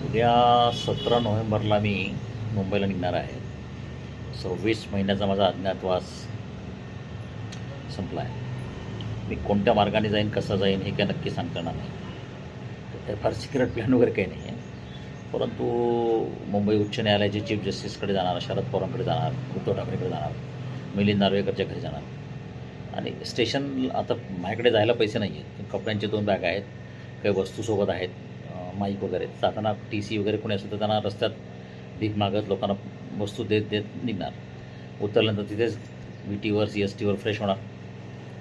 उद्या 17 नोव्हेंबरला मी मुंबईला निघणार आहे. 26 महिन्याचा माझा अज्ञातवास संपला आहे. मी कोणत्या मार्गाने जाईन, कसा जाईन हे काय नक्की सांगता येणार नाही. तर काही फार सिक्रेट प्लॅन वगैरे काही नाही आहे. परंतु मुंबई उच्च न्यायालयाचे चीफ जस्टिसकडे जाणार, शरद पवारांकडे जाणार, उद्धव ठाकरेकडे जाणार, मिलिंद नार्वेकरच्या घरी जाणार. आणि स्टेशन आता माझ्याकडे जायला पैसे नाही आहेत. कपड्यांचे 2 बॅग आहेत, काही वस्तूसोबत आहेत, माईक वगैरे. जाताना TC वगैरे कोणी असेल तर त्यांना रस्त्यात भीक मागत लोकांना वस्तू देत देत निघणार. उतरल्यानंतर तिथेच VTवर CSTवर फ्रेश होणार.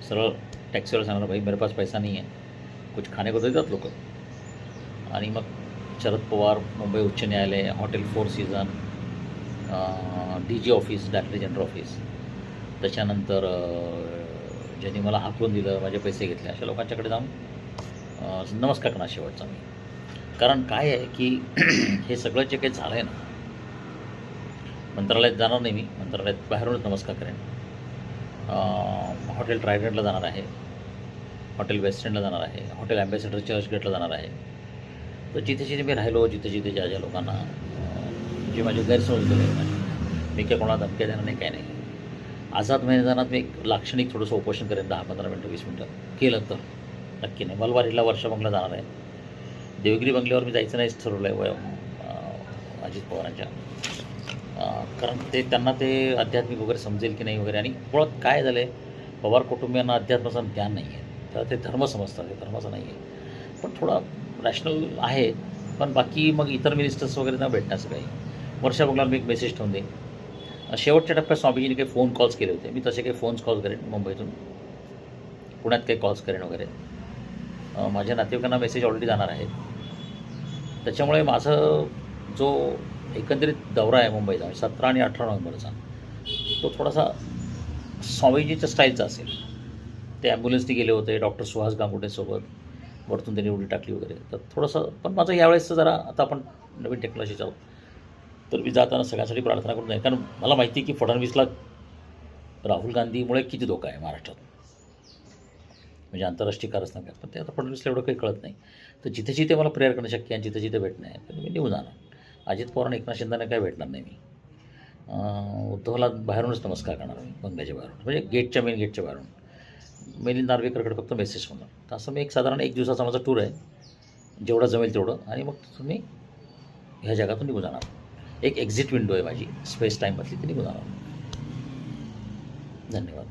सरळ टॅक्सीवर सांगणार, भाई मेरे पास पैसा नहीं है, कुछ खाने को देतात लोक. आणि मग शरद पवार, मुंबई उच्च न्यायालय, hotel 4 season, DG office, director general office, त्याच्यानंतर ज्यांनी मला हाकलून दिलं, माझे पैसे घेतले, अशा लोकांच्याकडे जाऊन नमस्कार करणार शेवटचा मी. कारण काय आहे की हे सगळं जे काही झालं आहे ना, मंत्रालयात जाणार नाही मी, मंत्रालयात बाहेरूनच नमस्कार करेन. हॉटेल ट्रायडंटला जाणार आहे, हॉटेल वेस्ट एंडला जाणार आहे, हॉटेल ॲम्बॅसेडर चर्चगेटला जाणार आहे. तर जिथे जिथे मी राहिलो, जिथे जिथे ज्या ज्या लोकांना जे माझे गैरसमज होते मी काय कोणाला धमक्या देणार नाही, काय नाही. आझाद मैदानात मी एक लाक्षणिक थोडंसं उपोषण करेन, 10-15 मिनटं 20 मिनटं केलं तर. नक्की नाही. मलबारीला वर्षा बंगला जाणार आहे. देवगिरी बंगल्यावर मी जायचं नाहीच ठरवलं आहे अजित पवारांच्या. कारण त्यांना ते आध्यात्मिक वगैरे समजेल की नाही वगैरे. आणि मुळात काय झालं आहे, पवार कुटुंबियांना अध्यात्माचं ज्ञान नाही आहे. तर ते धर्म समजतात, हे धर्माचं नाही आहे. पण थोडा रॅशनल आहे. पण बाकी मग इतर मिनिस्टर्स वगैरे ना भेटण्याचं काही. वर्षा बंगल्यावर मी एक मेसेज ठेवून देईन. शेवटच्या टप्प्यात स्वामीजींनी काही फोन कॉल्स केले होते. मी तसे काही फोन्स कॉल करेन मुंबईतून, पुण्यात काही कॉल्स करेन वगैरे. माझ्या नातेवाईकांना मेसेज ऑलरेडी जाणार आहेत. त्याच्यामुळे माझं जो एकंदरीत दौरा आहे मुंबईचा 17 आणि 18 नोव्हेंबरचा, तो थोडासा स्वामीजीच्या स्टाईलचा असेल. ते ॲम्ब्युलन्सने गेले होते, डॉक्टर सुहास गांगुटेसोबत, वरतून त्यांनी उडी टाकली वगैरे. तर थोडंसं पण माझं यावेळेसचं जरा, आता आपण नवीन टेक्नॉलॉजीचा आहोत, तर मी जाताना सगळ्यांसाठी प्रार्थना करून जाईल. कारण मला माहिती आहे की फडणवीसला राहुल गांधीमुळे किती धोका आहे महाराष्ट्रात, म्हणजे आंतरराष्ट्रीय कारस्थान. पण ते आता फडणवीसला एवढं काही कळत नाही. तर जिथे जिथे मला प्रेयर करणं शक्य आहे, जिथे जिथे भेटणं आहे, तर मी निघून जाणार. अजित पवार आणि एकनाथ शिंदेना काय भेटणार नाही मी. उद्धवला बाहेरूनच नमस्कार करणार मी, बंगल्याच्या बाहेरून, म्हणजे मेन गेटच्या बाहेरून. मिलिंद नार्वेकरकडे फक्त मेसेज होणार. तर असं मी साधारण 1 दिवसाचा माझा टूर आहे, जेवढं जमेल तेवढं. आणि मग तुम्ही ह्या जगातून निघून जाणार. एक एक्झिट विंडो आहे माझी स्पेस टाईममधली, ती निघून जाणार. धन्यवाद.